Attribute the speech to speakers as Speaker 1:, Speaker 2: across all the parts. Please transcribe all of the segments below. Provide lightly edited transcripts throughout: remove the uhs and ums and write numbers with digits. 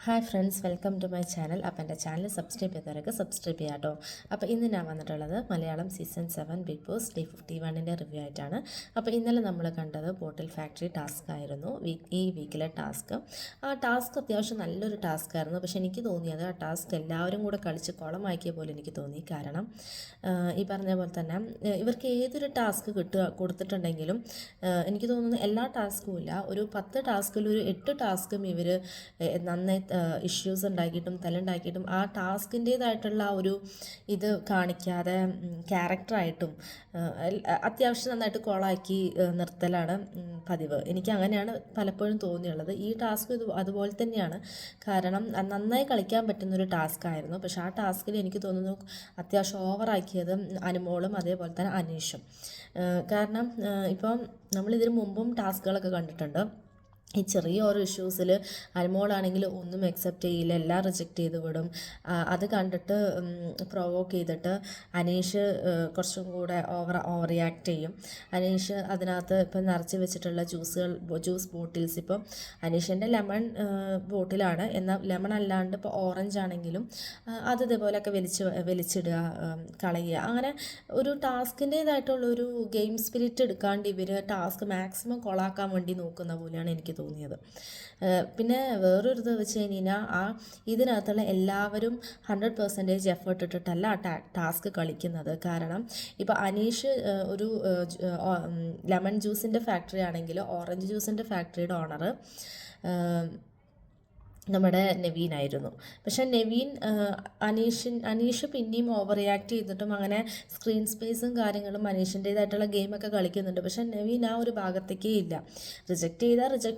Speaker 1: Hi friends, welcome to my channel. അപ്പോൾ എൻ്റെ channel subscribe ചെയ്തവരൊക്കെ subscribe ചെയ്യാം കേട്ടോ. അപ്പോൾ ഇന്ന് ഞാൻ വന്നിട്ടുള്ളത് Malayalam season 7 Bigg Boss day 51ൻ്റെ റിവ്യൂ ആയിട്ടാണ്. അപ്പോൾ ഇന്നലെ നമ്മൾ കണ്ടത് ബോട്ടിൽ ഫാക്ടറി ടാസ്ക് ആയിരുന്നു, ഈ വീക്കിലെ ടാസ്ക്. ആ ടാസ്ക് അത്യാവശ്യം നല്ലൊരു ടാസ്ക് ആയിരുന്നു. പക്ഷേ എനിക്ക് തോന്നിയത് ആ ടാസ്ക് എല്ലാവരും കൂടെ കളിച്ച് കുളമാക്കിയ പോലെ എനിക്ക് തോന്നി. കാരണം ഈ പറഞ്ഞ പോലെ തന്നെ ഇവർക്ക് ഏതൊരു ടാസ്ക് കൊടുത്തിട്ടുണ്ടെങ്കിലും എനിക്ക് തോന്നുന്നു എല്ലാ ടാസ്കും ഇല്ല, ഒരു 10 ടാസ്കിൽ ഒരു 8 ടാസ്കും ഇവർ നന്നായി ഇഷ്യൂസ് ഉണ്ടാക്കിയിട്ടും തല്ലുണ്ടാക്കിയിട്ടും ആ ടാസ്കിൻ്റേതായിട്ടുള്ള ഒരു ഇത് കാണിക്കാതെ ക്യാരക്ടറായിട്ടും അത്യാവശ്യം നന്നായിട്ട് കോളാക്കി നിർത്തലാണ് പതിവ്. എനിക്ക് അങ്ങനെയാണ് പലപ്പോഴും തോന്നിയുള്ളത്. ഈ ടാസ്ക് അതുപോലെ തന്നെയാണ്. കാരണം നന്നായി കളിക്കാൻ പറ്റുന്നൊരു ടാസ്ക് ആയിരുന്നു. പക്ഷേ ആ ടാസ്കിൽ എനിക്ക് തോന്നുന്നു അത്യാവശ്യം ഓവറാക്കിയത് അനുമോളും അതേപോലെ തന്നെ അനീഷും. കാരണം ഇപ്പം നമ്മളിതിന് മുമ്പും ടാസ്കുകളൊക്കെ കണ്ടിട്ടുണ്ട്. ഈ ചെറിയ ഓരോ ഇഷ്യൂസിൽ അനുമോളാണെങ്കിൽ ഒന്നും അക്സെപ്റ്റ് ചെയ്യില്ല, എല്ലാം റിജക്റ്റ് ചെയ്ത് വിടും. അത് കണ്ടിട്ട് പ്രൊവോക്ക് ചെയ്തിട്ട് അനീഷ് കുറച്ചും കൂടെ ഓവർ റിയാക്ട് ചെയ്യും. അനീഷ് അതിനകത്ത് ഇപ്പം നിറച്ച് വെച്ചിട്ടുള്ള ജ്യൂസ് ബോട്ടിൽസ്, ഇപ്പം അനീഷിൻ്റെ ലെമൺ ബോട്ടിലാണ്, എന്നാൽ ലെമൺ അല്ലാണ്ട് ഇപ്പോൾ ഓറഞ്ച് ആണെങ്കിലും അത് ഇതേപോലെയൊക്കെ വലിച്ചിടുക, കളയുക. അങ്ങനെ ഒരു ടാസ്കിൻ്റേതായിട്ടുള്ളൊരു ഗെയിം സ്പിരിറ്റ് എടുക്കാണ്ട് ഇവർ ടാസ്ക് മാക്സിമം കൊളാക്കാൻ വേണ്ടി നോക്കുന്ന പോലെയാണ് എനിക്ക് തോന്നിയത്. പിന്നെ വേറൊരു ഇത് വെച്ച് കഴിഞ്ഞാൽ ഇതിനകത്തുള്ള എല്ലാവരും 100% എഫേർട്ട് ഇട്ടിട്ടല്ല ആ ടാസ്ക് കളിക്കുന്നത്. കാരണം ഇപ്പോൾ അനീഷ് ഒരു ലെമൺ ജ്യൂസിൻ്റെ ഫാക്ടറി ആണെങ്കിൽ ഓറഞ്ച് ജ്യൂസിൻ്റെ ഫാക്ടറിയുടെ ഓണർ നമ്മുടെ നവീനായിരുന്നു. പക്ഷെ നവീൻ അനീഷ് പിന്നെയും ഓവർ റിയാക്ട് ചെയ്തിട്ടും അങ്ങനെ സ്ക്രീൻ സ്പേസും കാര്യങ്ങളും അനീഷിൻ്റേതായിട്ടുള്ള ഗെയിമൊക്കെ കളിക്കുന്നുണ്ട്. പക്ഷെ നവീൻ ആ ഒരു ഭാഗത്തേക്കേ ഇല്ല. റിജക്റ്റ്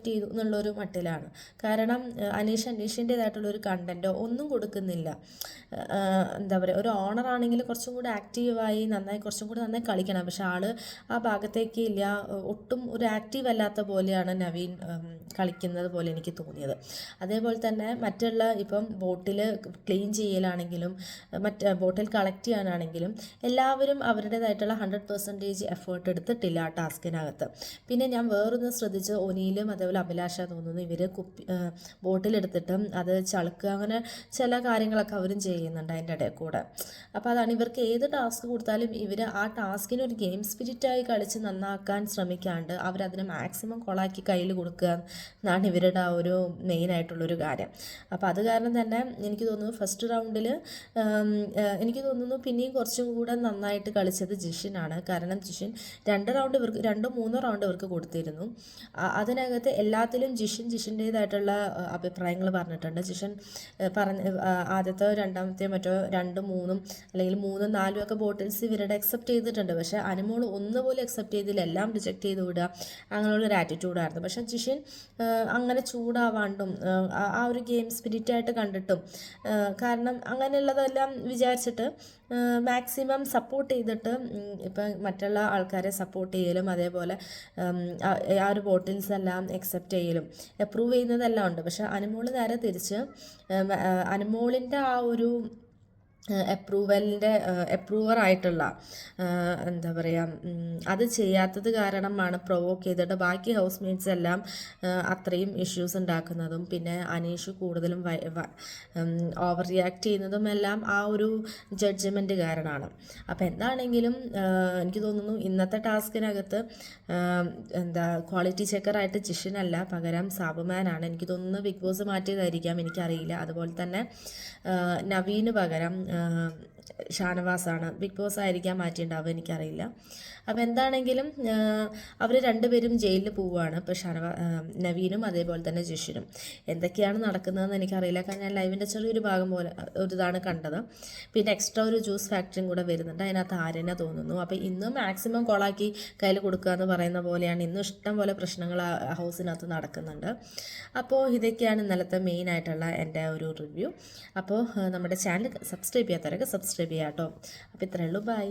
Speaker 1: ചെയ്തു എന്നുള്ളൊരു മട്ടിലാണ്. കാരണം അനീഷിൻ്റേതായിട്ടുള്ളൊരു കണ്ടൻറ്റോ ഒന്നും കൊടുക്കുന്നില്ല. എന്താ പറയുക, ഒരു ഓണറാണെങ്കിൽ കുറച്ചും കൂടി ആക്റ്റീവായി കുറച്ചും കൂടി നന്നായി കളിക്കണം. പക്ഷെ ആ ഭാഗത്തേക്ക് ഇല്ല. ഒട്ടും ഒരു ആക്റ്റീവ് അല്ലാത്ത പോലെയാണ് നവീൻ കളിക്കുന്നത് പോലെ എനിക്ക് തോന്നിയത്. അതേപോലെ തന്നെ മറ്റുള്ള ഇപ്പം ബോട്ടിൽ ക്ലീൻ ചെയ്യലാണെങ്കിലും ബോട്ടിൽ കളക്ട് ചെയ്യാനാണെങ്കിലും എല്ലാവരും അവരുടേതായിട്ടുള്ള 100% എഫേർട്ട് എടുത്തിട്ടില്ല ആ ടാസ്കിനകത്ത്. പിന്നെ ഞാൻ വേറൊന്ന് ശ്രദ്ധിച്ച് ഒനിയിലും അതേപോലെ അഭിലാഷ തോന്നുന്നു, ഇവർ ബോട്ടിലെടുത്തിട്ട് അത് ചളുക്കുക, അങ്ങനെ ചില കാര്യങ്ങളൊക്കെ അവരും ചെയ്യുന്നുണ്ട് അതിൻ്റെ ഇടയിൽ കൂടെ. അപ്പോൾ അതാണ്, ഇവർക്ക് ഏത് ടാസ്ക് കൊടുത്താലും ഇവർ ആ ടാസ്കിന് ഒരു ഗെയിം സ്പിരിറ്റായി കളിച്ച് നന്നാക്കാൻ ശ്രമിക്കാണ്ട് അവരതിനെ മാക്സിമം കൊളാക്കി കയ്യിൽ കൊടുക്കുക എന്നാണ് ഇവരുടെ ആ ഒരു മെയിനായിട്ടുള്ളൊരു കാര്യം. അപ്പോൾ അത് കാരണം തന്നെ എനിക്ക് തോന്നുന്നു ഫസ്റ്റ് റൗണ്ടിൽ എനിക്ക് തോന്നുന്നു പിന്നെയും കുറച്ചും കൂടെ നന്നായിട്ട് കളിച്ചത് ജിഷിനാണ്. കാരണം ജിഷിൻ 2-3 റൗണ്ട് ഇവർക്ക് കൊടുത്തിരുന്നു. അതിനകത്ത് എല്ലാത്തിലും ജിഷിൻ്റേതായിട്ടുള്ള അഭിപ്രായങ്ങൾ പറഞ്ഞിട്ടുണ്ട്. ജിഷൻ ആദ്യത്തെ രണ്ടാമത്തെ മറ്റോ 2-3 അല്ലെങ്കിൽ 3-4 ഒക്കെ ബോട്ടിൽസ് ഇവരുടെ അക്സെപ്റ്റ് ചെയ്തിട്ടുണ്ട്. പക്ഷേ അനുമോൾ ഒന്നുപോലെ അക്സെപ്റ്റ് ചെയ്തില്ല, എല്ലാം റിജക്റ്റ് ചെയ്ത് വിടുക, അങ്ങനെയുള്ളൊരു ആറ്റിറ്റ്യൂഡായിരുന്നു. പക്ഷേ ജിഷിൻ അങ്ങനെ ചൂടാവാണ്ടും ആ ഒരു ഗെയിം സ്പിരിറ്റായിട്ട് കണ്ടിട്ടും, കാരണം അങ്ങനെയുള്ളതെല്ലാം വിചാരിച്ചിട്ട് മാക്സിമം സപ്പോർട്ട് ചെയ്തിട്ട് ഇപ്പം മറ്റുള്ള ആൾക്കാരെ സപ്പോർട്ട് ചെയ്യലും അതേപോലെ ആ ഒരു ബോട്ടിൽസ് എല്ലാം അക്സെപ്റ്റ് ചെയ്യലും അപ്രൂവ് ചെയ്യുന്നതെല്ലാം ഉണ്ട്. പക്ഷെ അനുമോൾ നേരെ തിരിച്ച് അനുമോളിൻ്റെ ആ ഒരു അപ്രൂവറായിട്ടുള്ള എന്താ പറയുക, അത് ചെയ്യാത്തത് കാരണമാണ് പ്രൊവോക്ക് ചെയ്തിട്ട് ബാക്കി ഹൗസ് മേറ്റ്സ് എല്ലാം അത്രയും ഇഷ്യൂസ് ഉണ്ടാക്കുന്നതും പിന്നെ അനീഷ് കൂടുതലും ഓവർ റിയാക്ട് ചെയ്യുന്നതും എല്ലാം ആ ഒരു ജഡ്ജ്മെൻറ്റ് കാരണമാണ്. അപ്പോൾ എന്താണെങ്കിലും എനിക്ക് തോന്നുന്നു ഇന്നത്തെ ടാസ്കിനകത്ത് ക്വാളിറ്റി ചെക്കറായിട്ട് ജിഷിനല്ല, പകരം സാബുമാനാണ്. എനിക്ക് തോന്നുന്നു ബിഗ് ബോസ് മാറ്റിയതായിരിക്കാം, എനിക്കറിയില്ല. അതുപോലെ തന്നെ നവീന് പകരം ഷാനവാസാണ്. ബിഗ് ബോസ് ആയിരിക്കാൻ മാറ്റിയിട്ടുണ്ടാവുക, എനിക്കറിയില്ല. അപ്പോൾ എന്താണെങ്കിലും അവർ രണ്ടുപേരും ജയിലിൽ പോവുകയാണ്. ഇപ്പോൾ നവീനും അതേപോലെ തന്നെ ജിഷിനും. എന്തൊക്കെയാണ് നടക്കുന്നതെന്ന് എനിക്കറിയില്ല, കാരണം ഞാൻ ലൈവിൻ്റെ ചെറിയൊരു ഭാഗം പോലെ ഒരു ഇതാണ് കണ്ടത്. പിന്നെ എക്സ്ട്രാ ഒരു ജ്യൂസ് ഫാക്ടറിയും കൂടെ വരുന്നുണ്ട്, അതിനകത്ത് ആര്യനെ തോന്നുന്നു. അപ്പോൾ ഇന്നും മാക്സിമം കൊളാക്കി കയ്യിൽ കൊടുക്കുക എന്ന് പറയുന്ന പോലെയാണ്. ഇന്നും ഇഷ്ടം പോലെ പ്രശ്നങ്ങൾ ഹൗസിനകത്ത് നടക്കുന്നുണ്ട്. അപ്പോൾ ഇതൊക്കെയാണ് ഇന്നലത്തെ മെയിനായിട്ടുള്ള എൻ്റെ ഒരു റിവ്യൂ. അപ്പോൾ നമ്മുടെ ചാനൽ സബ്സ്ക്രൈബ് ചെയ്യാത്തവരൊക്കെ സബ്സ്ക്രൈബ് ചെയ്യാം കേട്ടോ. അപ്പോൾ ഇത്രയേ ഉള്ളൂ, ബൈ.